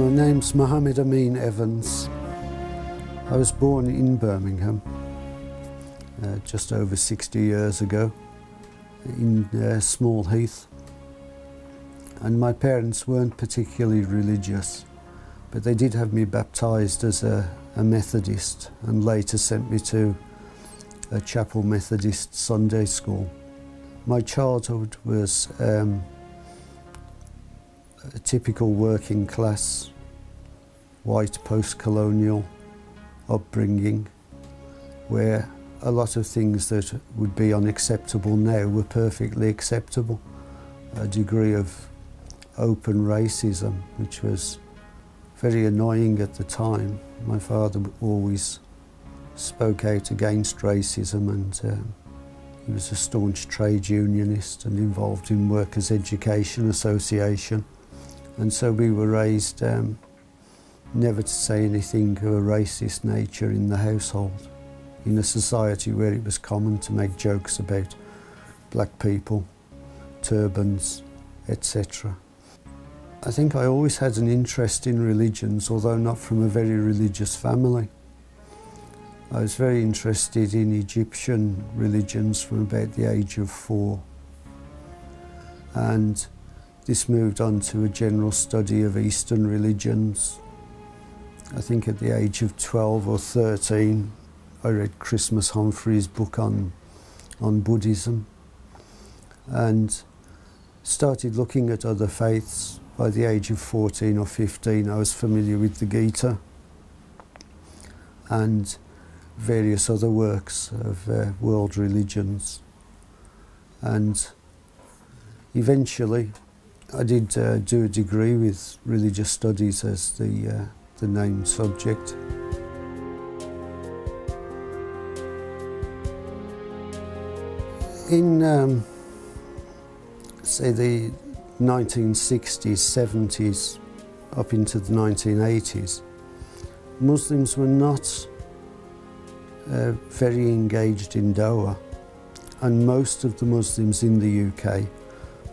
My name's Amin Evans. I was born in Birmingham just over 60 years ago in Small Heath, and my parents weren't particularly religious, but they did have me baptised as a Methodist and later sent me to a Chapel Methodist Sunday school. My childhood was a typical working class, white post-colonial upbringing, where a lot of things that would be unacceptable now were perfectly acceptable. A degree of open racism, which was very annoying at the time. My father always spoke out against racism, and he was a staunch trade unionist and involved in Workers' Education Association. And so we were raised never to say anything of a racist nature in the household, in a society where it was common to make jokes about black people, turbans, etc. I think I always had an interest in religions, although not from a very religious family. I was very interested in Egyptian religions from about the age of 4. And this moved on to a general study of Eastern religions. I think at the age of 12 or 13, I read Christmas Humphrey's book on Buddhism and started looking at other faiths. By the age of 14 or 15, I was familiar with the Gita and various other works of world religions. And eventually, I did do a degree with religious studies as the named subject. In, say, the 1960s, 70s, up into the 1980s, Muslims were not very engaged in Dawah, and most of the Muslims in the UK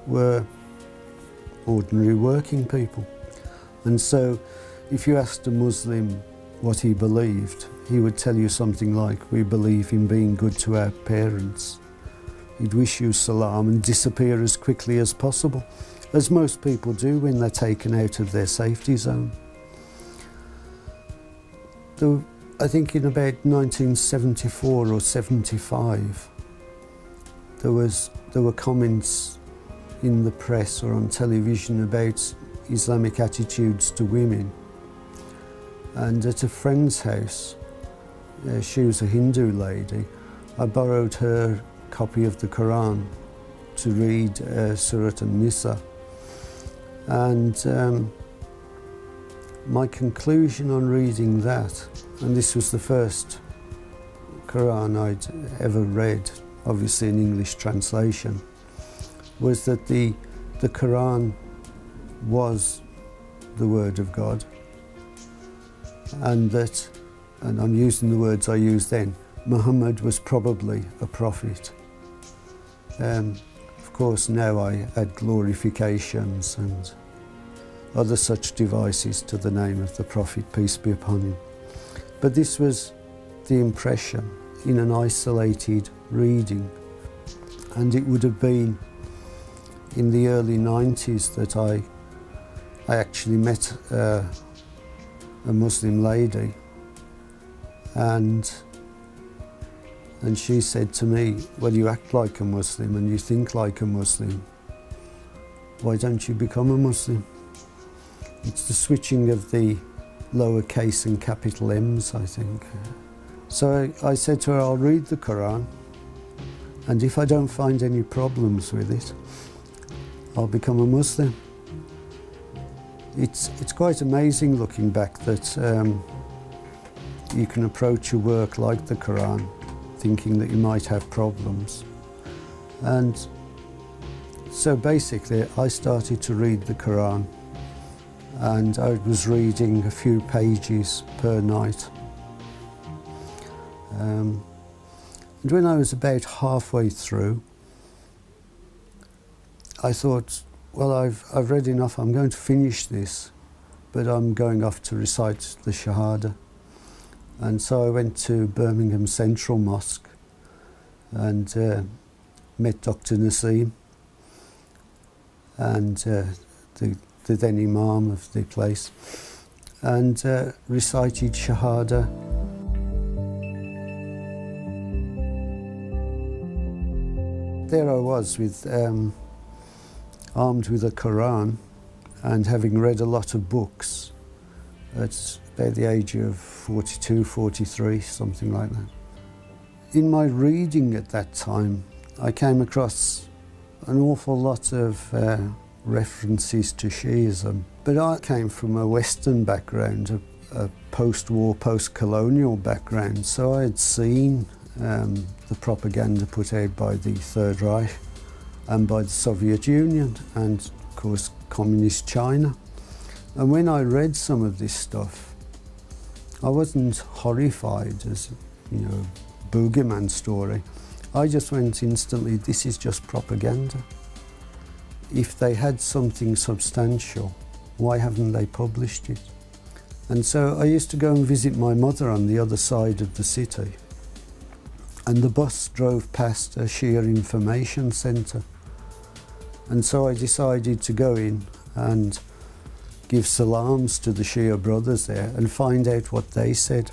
were ordinary working people. And so if you asked a Muslim what he believed, he would tell you something like, "We believe in being good to our parents." He'd wish you salam and disappear as quickly as possible, as most people do when they're taken out of their safety zone. I think in about 1974 or 75, there were comments in the press or on television about Islamic attitudes to women. And at a friend's house, she was a Hindu lady, I borrowed her copy of the Quran to read Surah An-Nisa. And my conclusion on reading that, and this was the first Quran I'd ever read, obviously in English translation, was that the Quran was the word of God, and that, and I'm using the words I used then, Muhammad was probably a prophet. Of course now I add glorifications and other such devices to the name of the Prophet, peace be upon him. But this was the impression in an isolated reading, and it would have been in the early 90s that I actually met a Muslim lady, and she said to me, "Well, you act like a Muslim and you think like a Muslim. Why don't you become a Muslim?" It's the switching of the lowercase and capital M's, I think. So I said to her, "I'll read the Quran, and if I don't find any problems with it, I'll become a Muslim." It's quite amazing looking back that you can approach a work like the Quran thinking that you might have problems. And so basically I started to read the Quran, and I was reading a few pages per night. And when I was about halfway through, I thought, well, I've read enough, I'm going to finish this. but I'm going off to recite the Shahada. And so I went to Birmingham Central Mosque and met Dr. Naseem and the then Imam of the place, and recited Shahada. There I was with, armed with a Quran and having read a lot of books at about the age of 42, 43, something like that. In my reading at that time, I came across an awful lot of references to Shiism. But I came from a Western background, a post-war, post-colonial background, so I had seen the propaganda put out by the Third Reich and by the Soviet Union and, of course, Communist China. And when I read some of this stuff, I wasn't horrified as, you know, a boogeyman story. I just went instantly, this is just propaganda. If they had something substantial, why haven't they published it? And so I used to go and visit my mother on the other side of the city. And the bus drove past a Shia information centre. And so I decided to go in and give salams to the Shia brothers there and find out what they said.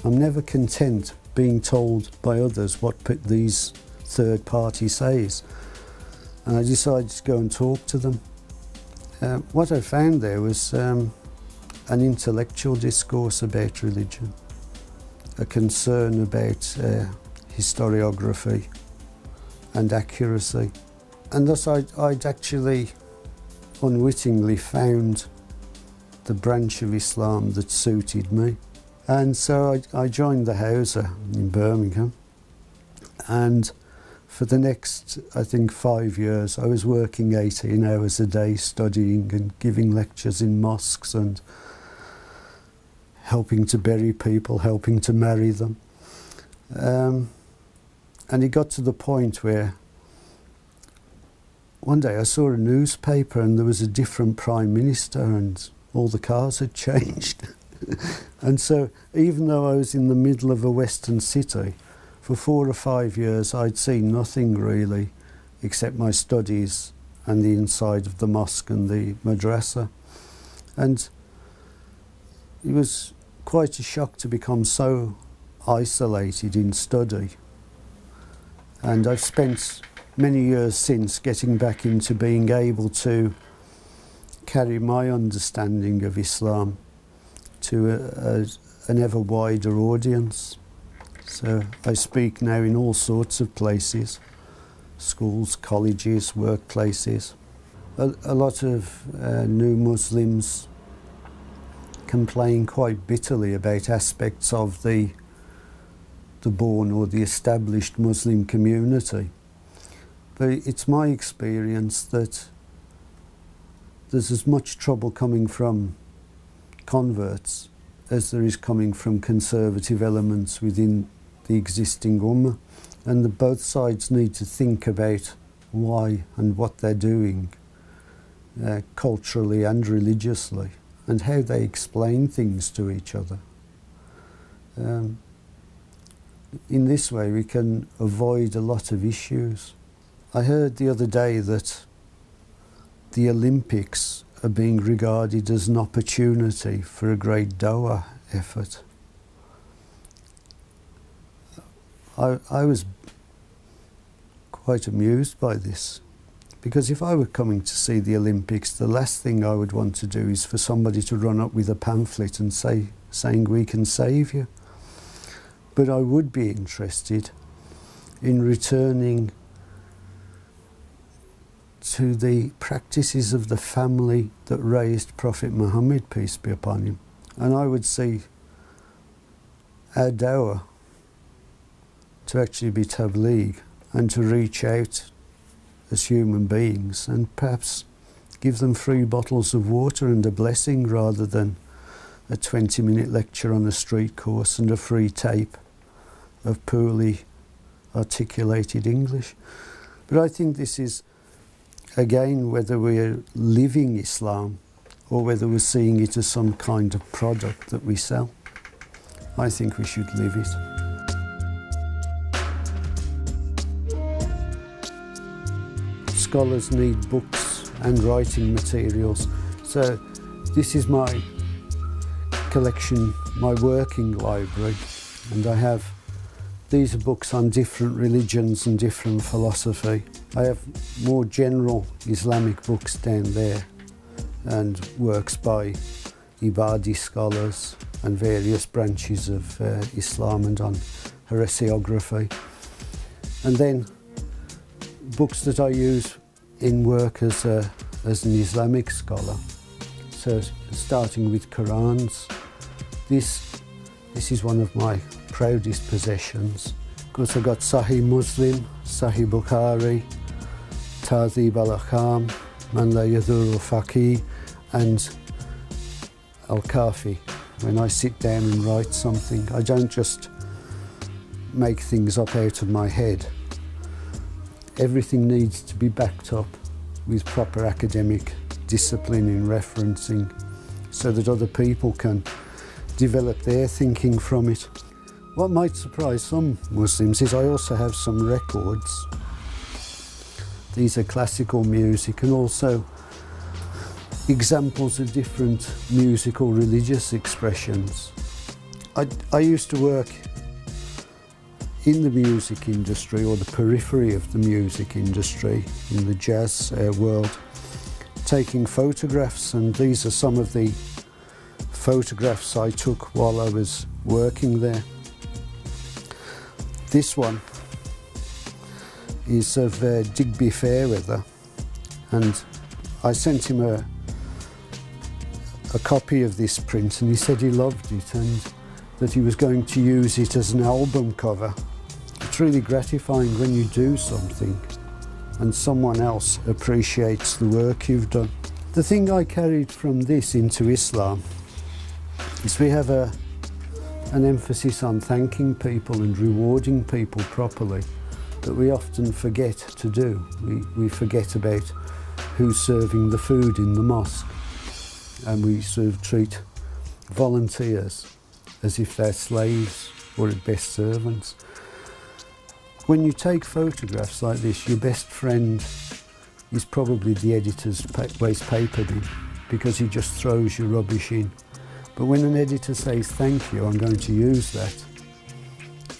I'm never content being told by others what these third party says. And I decided to go and talk to them. What I found there was an intellectual discourse about religion, a concern about historiography and accuracy. And thus I'd actually unwittingly found the branch of Islam that suited me. And so I joined the Hausa in Birmingham, and for the next, I think, 5 years, I was working 18 hours a day studying and giving lectures in mosques and helping to bury people, helping to marry them. And it got to the point where one day I saw a newspaper and there was a different Prime Minister and all the cars had changed. And so even though I was in the middle of a Western city, for 4 or 5 years I'd seen nothing really except my studies and the inside of the mosque and the madrasa. And it was quite a shock to become so isolated in study. And I've spent many years since getting back into being able to carry my understanding of Islam to an ever wider audience. So I speak now in all sorts of places, schools, colleges, workplaces. A lot of new Muslims complain quite bitterly about aspects of the born or the established Muslim community. But it's my experience that there's as much trouble coming from converts as there is coming from conservative elements within the existing ummah, and that both sides need to think about why and what they're doing culturally and religiously, and how they explain things to each other. In this way we can avoid a lot of issues. I heard the other day that the Olympics are being regarded as an opportunity for a great Dawah effort. I was quite amused by this, because if I were coming to see the Olympics, the last thing I would want to do is for somebody to run up with a pamphlet and saying we can save you. But I would be interested in returning to the practices of the family that raised Prophet Muhammad, peace be upon him. And I would see our dawah to actually be tabligh and to reach out as human beings and perhaps give them free bottles of water and a blessing rather than a 20-minute lecture on a street course and a free tape of poorly articulated English. But I think this is, again, whether we're living Islam or whether we're seeing it as some kind of product that we sell. I think we should live it. Scholars need books and writing materials, so this is my collection, my working library, and I have these are books on different religions and different philosophy. I have more general Islamic books down there and works by Ibadi scholars and various branches of Islam and on heresiography. And then books that I use in work as an Islamic scholar. So starting with Qurans, this is one of my proudest possessions. Of course I've got Sahih Muslim, Sahih Bukhari, Tahzib al-Ahkam, Man la Yadhurru Faqih, and Al-Kafi. When I sit down and write something, I don't just make things up out of my head. Everything needs to be backed up with proper academic discipline in referencing so that other people can develop their thinking from it. What might surprise some Muslims is I also have some records. These are classical music and also examples of different musical religious expressions. I used to work in the music industry, or the periphery of the music industry, in the jazz world, taking photographs, and these are some of the photographs I took while I was working there. This one is of Digby Fairweather, and I sent him a copy of this print, and he said he loved it and that he was going to use it as an album cover. It's really gratifying when you do something and someone else appreciates the work you've done. The thing I carried from this into Islam is we have an emphasis on thanking people and rewarding people properly that we often forget to do. We forget about who's serving the food in the mosque, and we sort of treat volunteers as if they're slaves or at best servants. When you take photographs like this, your best friend is probably the editor's waste paper bin, because he just throws your rubbish in. But when an editor says, thank you, I'm going to use that,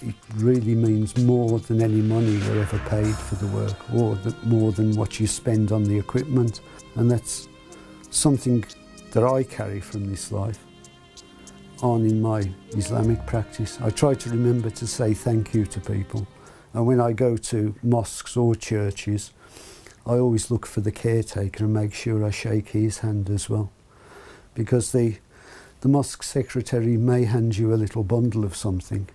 it really means more than any money you're ever paid for the work, or more than what you spend on the equipment. And that's something that I carry from this life on in my Islamic practice. I try to remember to say thank you to people. And when I go to mosques or churches, I always look for the caretaker and make sure I shake his hand as well. Because the mosque secretary may hand you a little bundle of something,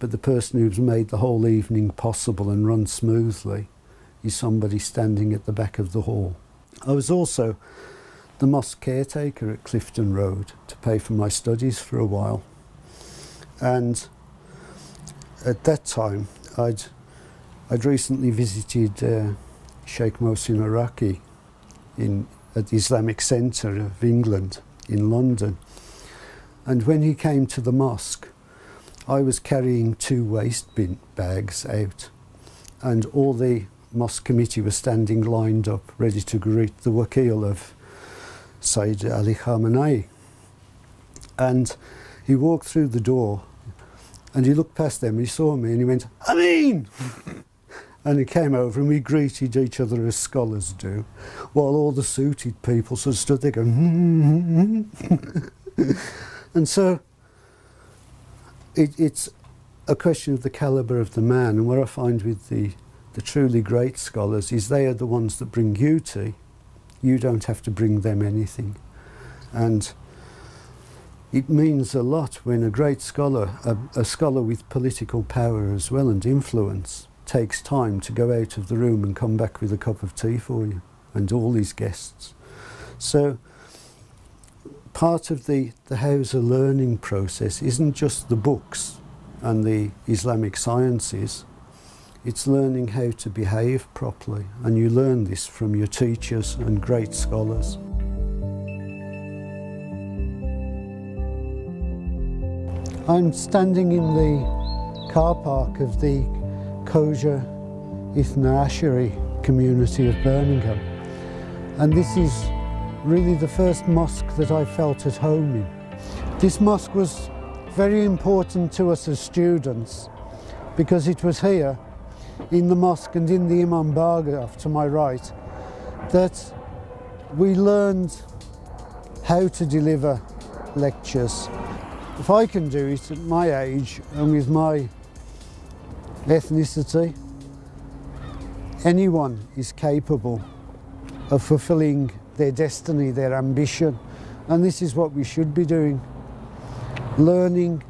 but the person who's made the whole evening possible and run smoothly is somebody standing at the back of the hall. I was also the mosque caretaker at Clifton Road to pay for my studies for a while. And at that time, I'd recently visited Sheikh Mohsin Iraqi at the Islamic Centre of England in London. And when he came to the mosque, I was carrying 2 waste bin bags out, and all the mosque committee was standing lined up, ready to greet the wakil of Sayyid Ali Khamenei. And he walked through the door, and he looked past them, he saw me, and he went, Amin! And he came over, and we greeted each other as scholars do, while all the suited people sort of stood there going, And so it's a question of the calibre of the man, and what I find with the truly great scholars is they are the ones that bring you tea. You don't have to bring them anything. And it means a lot when a great scholar, a scholar with political power as well and influence, takes time to go out of the room and come back with a cup of tea for you and all his guests. So part of the Hausa learning process isn't just the books and the Islamic sciences, it's learning how to behave properly, and you learn this from your teachers and great scholars. I'm standing in the car park of the Kosher Ithna Asheri community of Birmingham, and this is really the first mosque that I felt at home in. This mosque was very important to us as students because it was here in the mosque and in the Imam Bargah to my right that we learned how to deliver lectures. If I can do it at my age and with my ethnicity, anyone is capable of fulfilling their destiny, their ambition, and this is what we should be doing, learning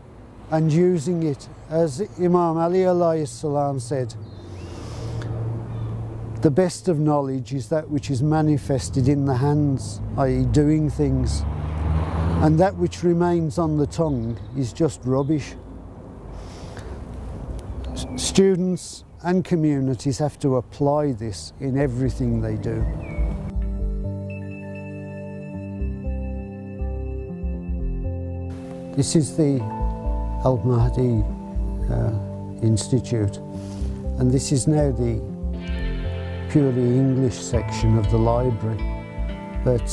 and using it. As Imam Ali alayhi salam said, the best of knowledge is that which is manifested in the hands, i.e. doing things, and that which remains on the tongue is just rubbish. Students and communities have to apply this in everything they do. This is the Al Mahdi Institute, and this is now the purely English section of the library. But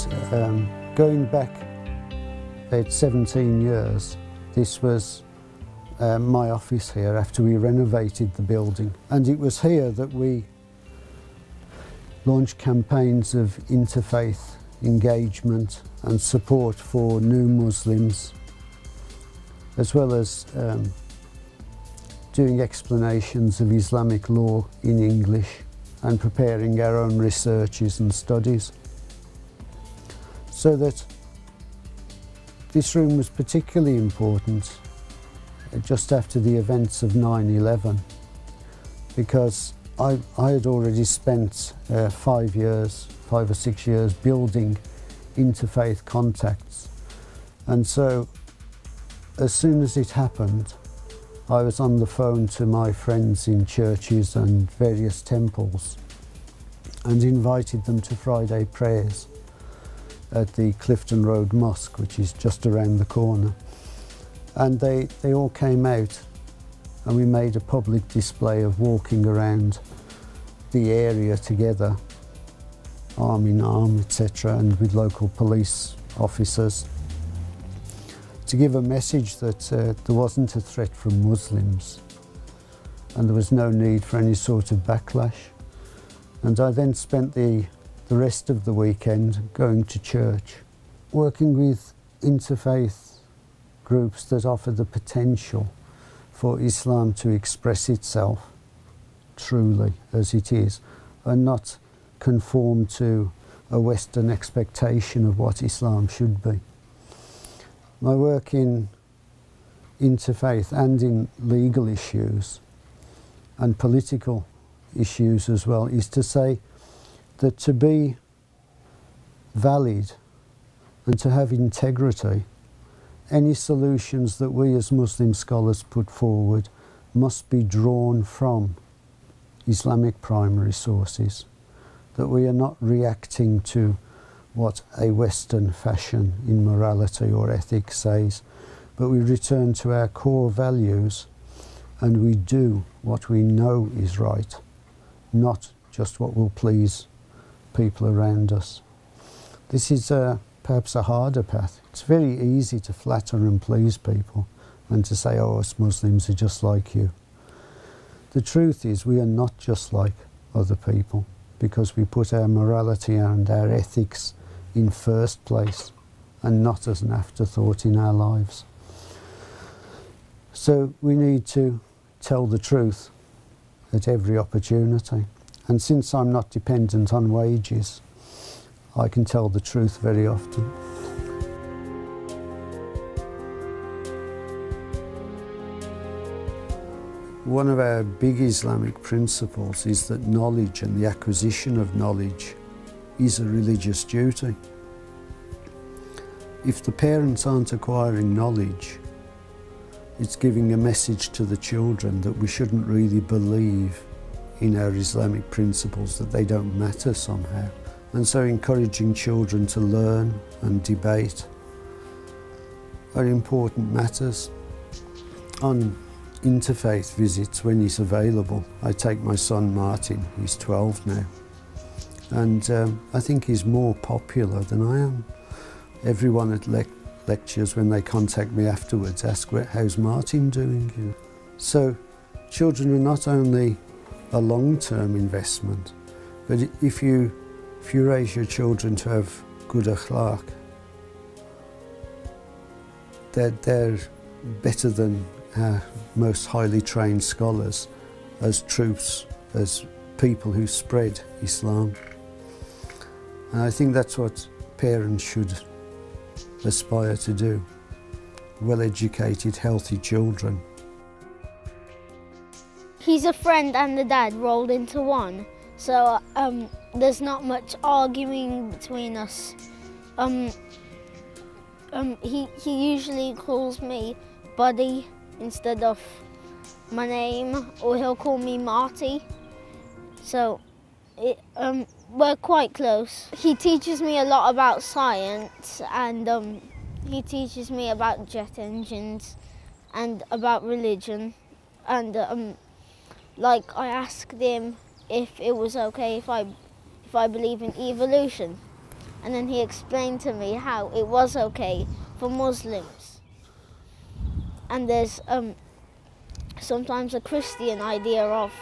going back about 17 years, this was my office here after we renovated the building, and it was here that we launched campaigns of interfaith engagement and support for new Muslims, as well as doing explanations of Islamic law in English and preparing our own researches and studies. So that this room was particularly important just after the events of 9/11, because I had already spent 5 or 6 years building interfaith contacts, and so as soon as it happened, I was on the phone to my friends in churches and various temples and invited them to Friday prayers at the Clifton Road Mosque, which is just around the corner. And they all came out, and we made a public display of walking around the area together, arm in arm, etc., and with local police officers, to give a message that there wasn't a threat from Muslims and there was no need for any sort of backlash. And I then spent the rest of the weekend going to church, working with interfaith groups that offer the potential for Islam to express itself truly as it is and not conform to a Western expectation of what Islam should be. My work in interfaith and in legal issues and political issues as well is to say that to be valid and to have integrity, any solutions that we as Muslim scholars put forward must be drawn from Islamic primary sources, that we are not reacting to what a Western fashion in morality or ethics says, but we return to our core values and we do what we know is right, not just what will please people around us. This is perhaps a harder path. It's very easy to flatter and please people and to say, oh, us Muslims are just like you. The truth is we are not just like other people because we put our morality and our ethics in first place and not as an afterthought in our lives. So we need to tell the truth at every opportunity. And since I'm not dependent on wages, I can tell the truth very often. One of our big Islamic principles is that knowledge and the acquisition of knowledge is a religious duty. If the parents aren't acquiring knowledge, it's giving a message to the children that we shouldn't really believe in our Islamic principles, that they don't matter somehow. And so encouraging children to learn and debate are important matters. on interfaith visits when he's available. I take my son Martin, he's 12 now, and I think he's more popular than I am. Everyone at lectures, when they contact me afterwards, ask, how's Martin doing? You know? So children are not only a long-term investment, but if you raise your children to have good akhlaq, they're better than our most highly trained scholars, as troops, as people who spread Islam. And I think that's what parents should aspire to do. Well-educated, healthy children. He's a friend and a dad rolled into one, so there's not much arguing between us. He usually calls me Buddy instead of my name, or he'll call me Marty. So we're quite close. He teaches me a lot about science, and he teaches me about jet engines and about religion. And like, I asked him if it was okay if I believe in evolution, and then he explained to me how it was okay for Muslims. And there's sometimes a Christian idea of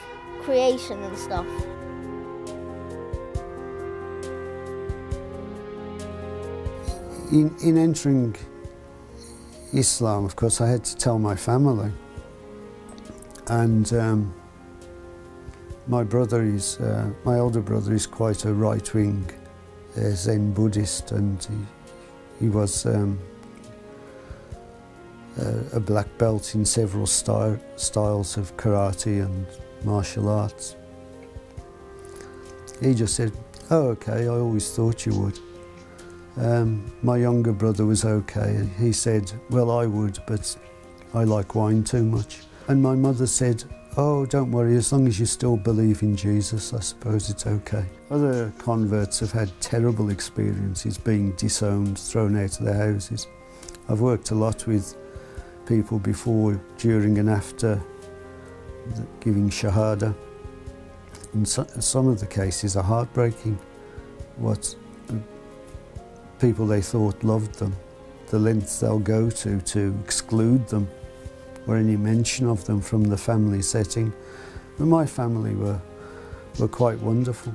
creation and stuff. In entering Islam, of course, I had to tell my family. And my older brother is quite a right-wing Zen Buddhist, and he was a black belt in several styles of karate and martial arts. He just said, "Oh, okay, I always thought you would." My younger brother was okay. He said, "Well, I would, but I like wine too much." And my mother said, "Oh, don't worry, as long as you still believe in Jesus, I suppose it's okay." Other converts have had terrible experiences being disowned, thrown out of their houses. I've worked a lot with people before, during and after giving Shahada. And some of the cases are heartbreaking. What people they thought loved them, the lengths they'll go to exclude them, or any mention of them from the family setting. But my family were quite wonderful.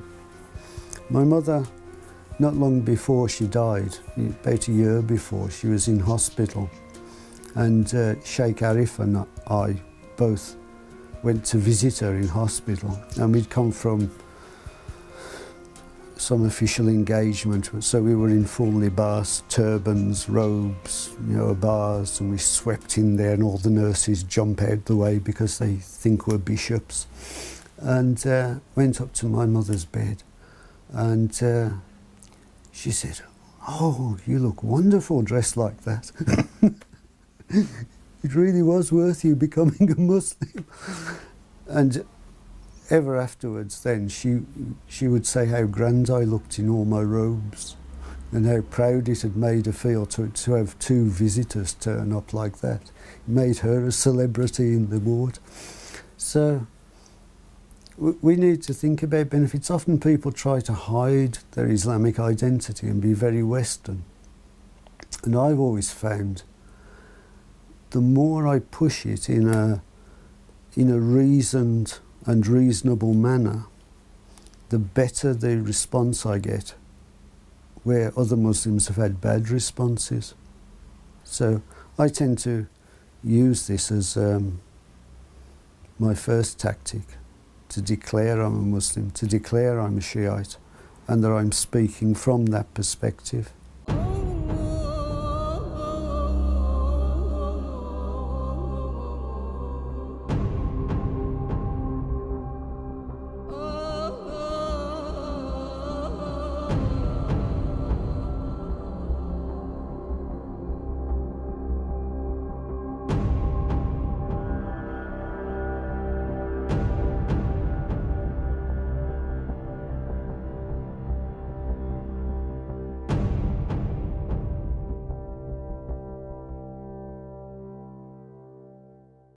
My mother, not long before she died, about a year before, she was in hospital, and Sheikh Arif and I both went to visit her in hospital, and we'd come from some official engagement, so we were in full libas, turbans, robes, abars, and we swept in there, and all the nurses jump out the way because they think we're bishops. And went up to my mother's bed, and she said, "Oh, you look wonderful dressed like that." It really was worth you becoming a Muslim. And ever afterwards then, she would say how grand I looked in all my robes, and how proud it had made her feel to have two visitors turn up like that. It made her a celebrity in the ward. So we need to think about benefits. Often people try to hide their Islamic identity and be very Western. And I've always found the more I push it in a reasoned and reasonable manner, the better the response I get, where other Muslims have had bad responses. So I tend to use this as my first tactic, to declare I'm a Muslim, to declare I'm a Shiite, and that I'm speaking from that perspective.